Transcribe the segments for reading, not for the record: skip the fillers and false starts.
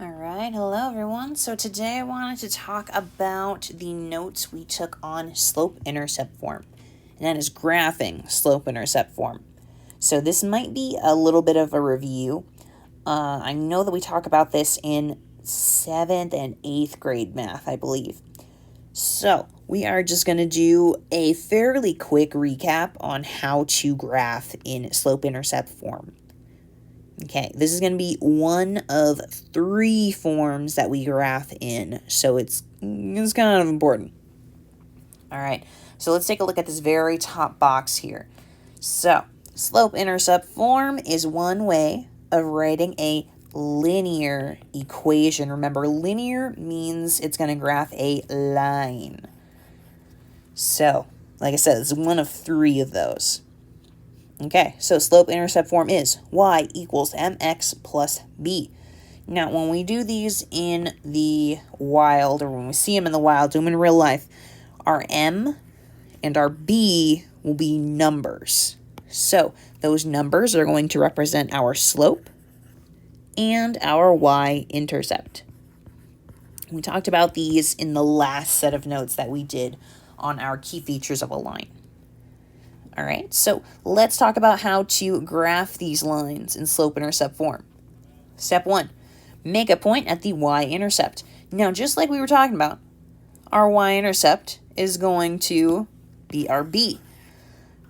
Alright, hello everyone. So today I wanted to talk about the notes we took on slope-intercept form, and that is graphing slope-intercept form. So this might be a little bit of a review. I know that we talk about this in 7th and 8th grade math, I believe. So we are just going to do a fairly quick recap on how to graph in slope-intercept form. Okay, this is going to be one of 3 forms that we graph in, so it's kind of important. All right, so let's take a look at this very top box here. So, slope-intercept form is one way of writing a linear equation. Remember, linear means it's going to graph a line. So, like I said, it's one of 3 of those. Okay, so slope-intercept form is y equals mx plus b. Now, when we do these in the wild, or when we see them in the wild, do them in real life, our m and our b will be numbers. So those numbers are going to represent our slope and our y-intercept. We talked about these in the last set of notes that we did on our key features of a line. All right, so let's talk about how to graph these lines in slope-intercept form. Step 1, make a point at the y-intercept. Now, just like we were talking about, our y-intercept is going to be our b.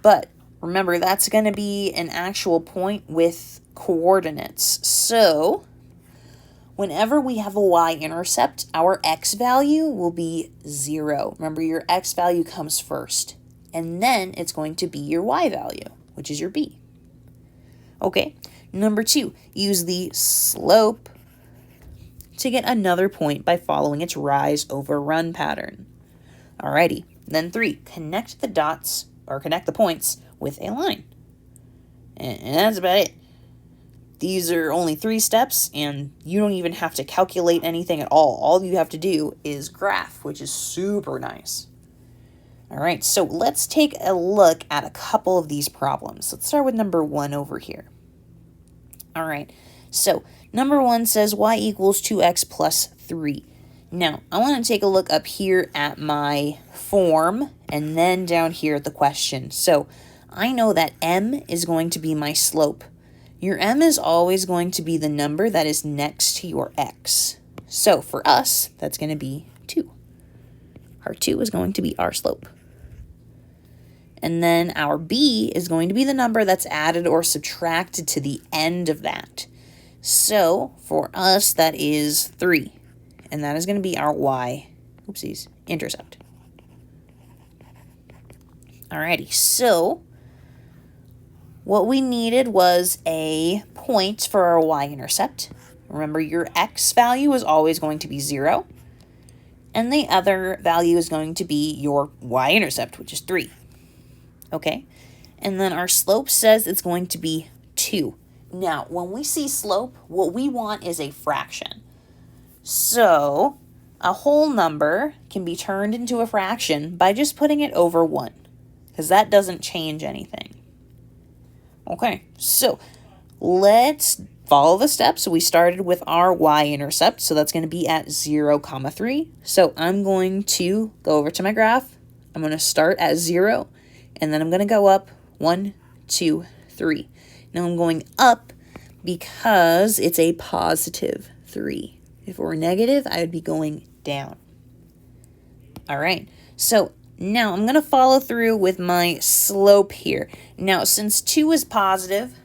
But remember, that's going to be an actual point with coordinates. So whenever we have a y-intercept, our x value will be 0. Remember, your x value comes first. And then it's going to be your y value, which is your b. Okay, number 2, use the slope to get another point by following its rise over run pattern. Alrighty, then 3, connect the dots, or connect the points with a line. And that's about it. These are only 3 steps, and you don't even have to calculate anything at all. All you have to do is graph, which is super nice. All right, so let's take a look at a couple of these problems. Let's start with number 1 over here. All right, so number 1 says y equals 2x plus 3. Now, I want to take a look up here at my form and then down here at the question. So I know that m is going to be my slope. Your m is always going to be the number that is next to your x. So for us, that's going to be 2. Our 2 is going to be our slope. And then our b is going to be the number that's added or subtracted to the end of that. So for us, that is 3. And that is going to be our y-intercept. Alrighty, so what we needed was a point for our y-intercept. Remember, your x value is always going to be 0. And the other value is going to be your y-intercept, which is 3. Okay, and then our slope says it's going to be 2. Now, when we see slope, what we want is a fraction. So, a whole number can be turned into a fraction by just putting it over 1, because that doesn't change anything. Okay, so let's follow the steps. So we started with our y-intercept, so that's going to be at 0, 3. So I'm going to go over to my graph. I'm going to start at 0. And then I'm going to go up 1, 2, 3. Now I'm going up because it's a positive 3. If it were negative, I would be going down. All right. So now I'm going to follow through with my slope here. Now, since 2 is positive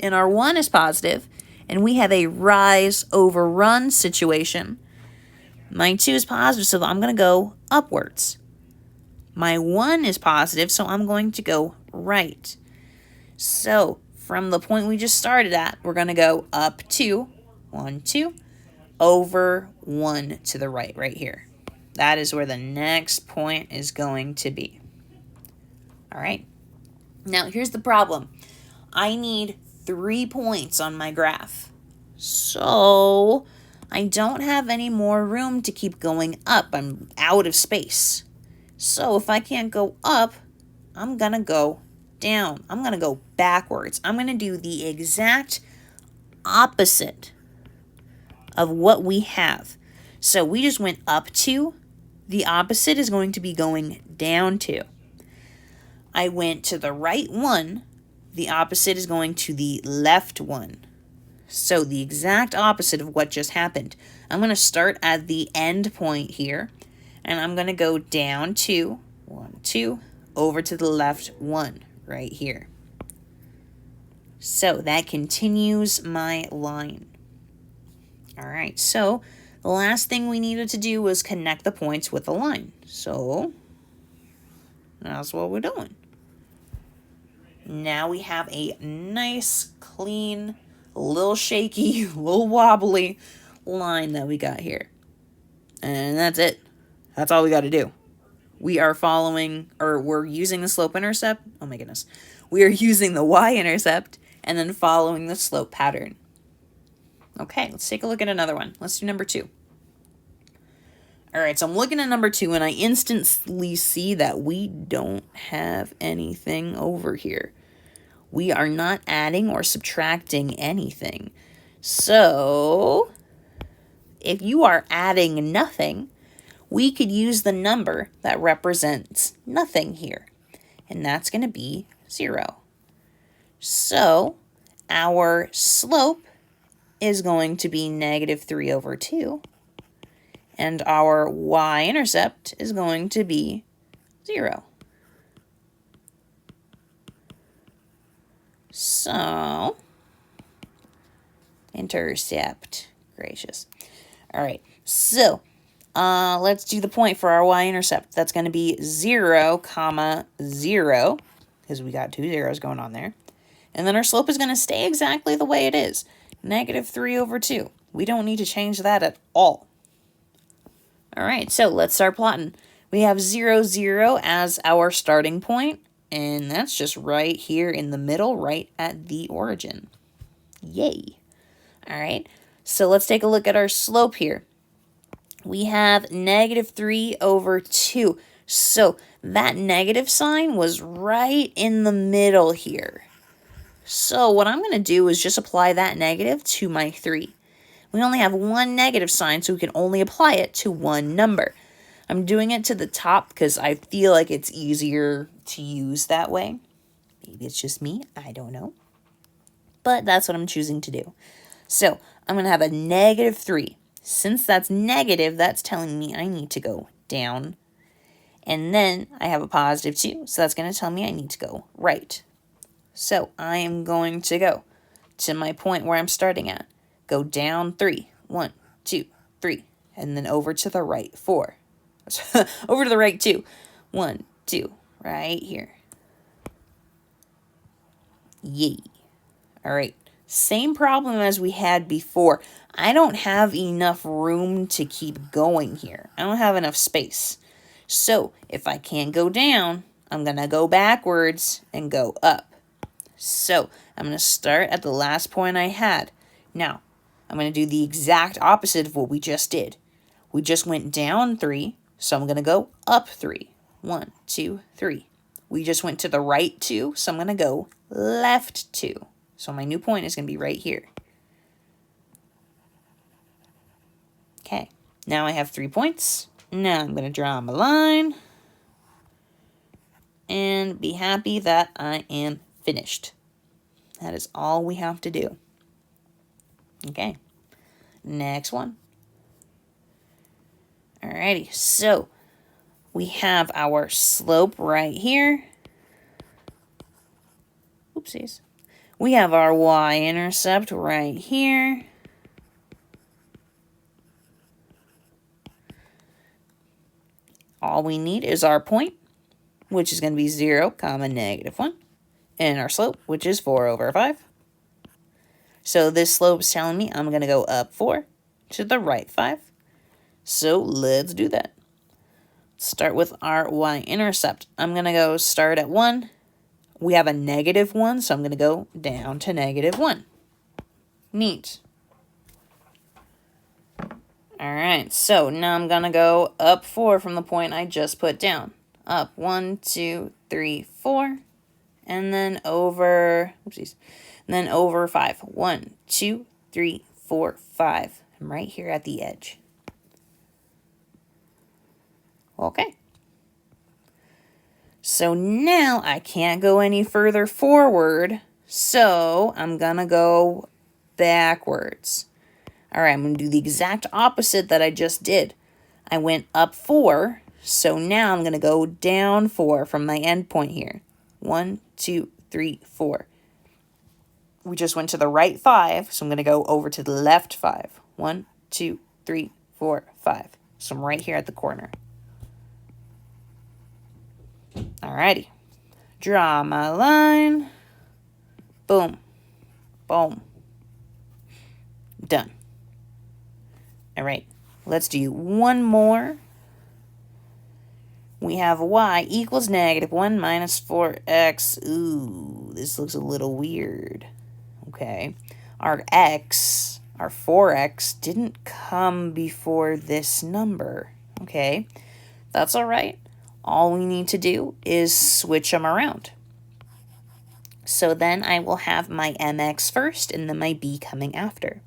and our 1 is positive, and we have a rise over run situation, my 2 is positive, so I'm going to go upwards. My 1 is positive, so I'm going to go right. So from the point we just started at, we're going to go up 2, 1, 2, over 1 to the right here. That is where the next point is going to be. All right. Now, here's the problem. I need 3 points on my graph. So I don't have any more room to keep going up. I'm out of space. So if I can't go up, I'm going to go down. I'm going to go backwards. I'm going to do the exact opposite of what we have. So we just went up 2. The opposite is going to be going down 2. I went to the right 1. The opposite is going to the left 1. So the exact opposite of what just happened. I'm going to start at the end point here, and I'm going to go down 2, 1, 2, over to the left 1 right here. So that continues my line. All right, so the last thing we needed to do was connect the points with the line. So that's what we're doing. Now we have a nice, clean, a little shaky, a little wobbly line that we got here. And that's it. That's all we got to do. We are following, or we're using the slope intercept. Oh my goodness. We are using the y-intercept and then following the slope pattern. Okay, let's take a look at another one. Let's do number 2. All right, so I'm looking at number 2, and I instantly see that we don't have anything over here. We are not adding or subtracting anything. So if you are adding nothing, we could use the number that represents nothing here, and that's going to be 0. So our slope is going to be -3/2, and our y-intercept is going to be 0. So, intercept, gracious. All right, so let's do the point for our y-intercept. That's going to be 0, 0, because we got 2 zeros going on there. And then our slope is going to stay exactly the way it is, -3/2. We don't need to change that at all. All right, so let's start plotting. We have 0, 0 as our starting point, and that's just right here in the middle, right at the origin. Yay. All right, so let's take a look at our slope here. We have -3/2. So that negative sign was right in the middle here. So what I'm going to do is just apply that negative to my 3. We only have one negative sign, so we can only apply it to one number. I'm doing it to the top because I feel like it's easier to use that way. Maybe it's just me, I don't know. But that's what I'm choosing to do. So I'm going to have a -3. Since that's negative, that's telling me I need to go down. And then I have a +2, so that's going to tell me I need to go right. So I am going to go to my point where I'm starting at. Go down 3. 1, 2, 3. And then over to the right 4. Over to the right 2. 1, 2. Right here. Yay. All right. Same problem as we had before. I don't have enough room to keep going here. I don't have enough space. So if I can't go down, I'm going to go backwards and go up. So I'm going to start at the last point I had. Now, I'm going to do the exact opposite of what we just did. We just went down 3, so I'm going to go up 3. 1, 2, 3. We just went to the right 2, so I'm going to go left 2. So my new point is going to be right here. Okay, now I have 3 points. Now I'm going to draw my line and be happy that I am finished. That is all we have to do. Okay, next one. Alrighty, so we have our slope right here. Oopsies. We have our y-intercept right here. All we need is our point, which is going to be 0, -1. And our slope, which is 4/5. So this slope is telling me I'm going to go up 4 to the right 5. So let's do that. Start with our y-intercept. I'm going to go start at 1. We have a -1, so I'm going to go down to -1. Neat. All right, so now I'm going to go up 4 from the point I just put down. Up 1, 2, 3, 4. And then over, oopsies, and then over 5. 1, 2, 3, 4, 5. I'm right here at the edge. Okay. So now I can't go any further forward, so I'm going to go backwards. All right, I'm going to do the exact opposite that I just did. I went up 4, so now I'm going to go down 4 from my end point here. 1, 2, 3, 4. We just went to the right 5, so I'm going to go over to the left 5. 1, 2, 3, 4, 5. So I'm right here at the corner. Alrighty. Draw my line. Boom. Boom. Done. Alright. Let's do one more. We have y equals negative 1 minus 4x. Ooh, this looks a little weird. Okay. Our x, our 4x, didn't come before this number. Okay. That's alright. All we need to do is switch them around. So then I will have my mx first and then my b coming after.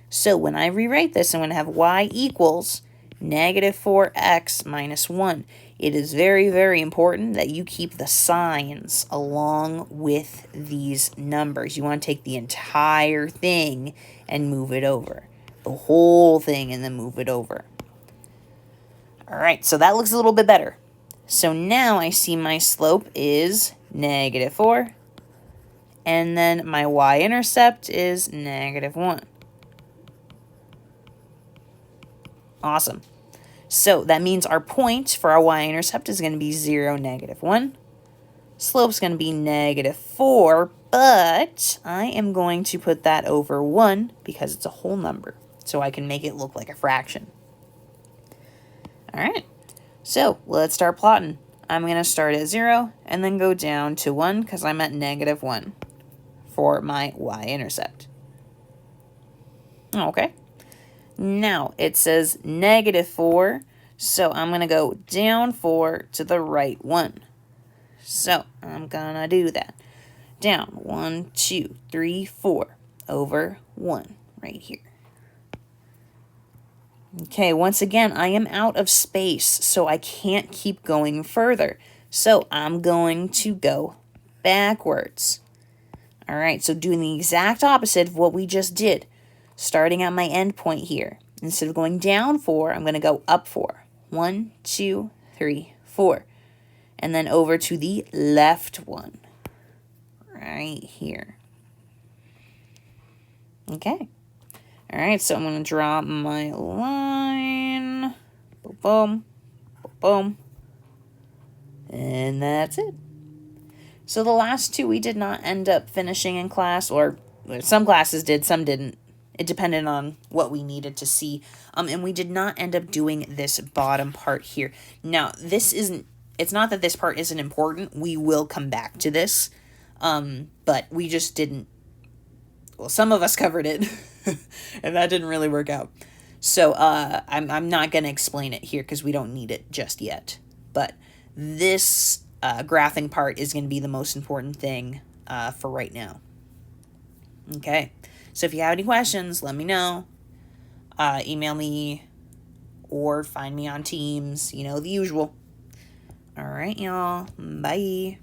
So when I rewrite this, I'm going to have y equals negative 4x minus 1. It is very, very important that you keep the signs along with these numbers. You want to take the entire thing and move it over. The whole thing and then move it over. All right, so that looks a little bit better. So now I see my slope is negative 4. And then my y-intercept is negative 1. Awesome. So that means our point for our y-intercept is going to be 0, negative 1. Slope's going to be negative 4, but I am going to put that over 1 because it's a whole number. So I can make it look like a fraction. All right. So let's start plotting. I'm going to start at 0 and then go down to 1 because I'm at negative 1 for my y-intercept. Okay. Now it says negative 4, so I'm going to go down 4 to the right 1. So I'm going to do that. Down 1, 2, 3, 4 over 1 right here. Okay, once again, I am out of space, so I can't keep going further. So I'm going to go backwards. All right, so doing the exact opposite of what we just did. Starting at my end point here. Instead of going down 4, I'm going to go up 4. 1, 2, 3, 4. And then over to the left one. Right here. Okay. All right, so I'm going to draw my line. Boom, boom, boom, boom. And that's it. So the last two we did not end up finishing in class, or some classes did, some didn't. It depended on what we needed to see. And we did not end up doing this bottom part here. Now, it's not that this part isn't important. We will come back to this. But we just didn't, well, some of us covered it, and that didn't really work out. So I'm not going to explain it here because we don't need it just yet. But this graphing part is going to be the most important thing for right now. Okay. So if you have any questions, let me know. Email me or find me on Teams, the usual. All right, y'all. Bye.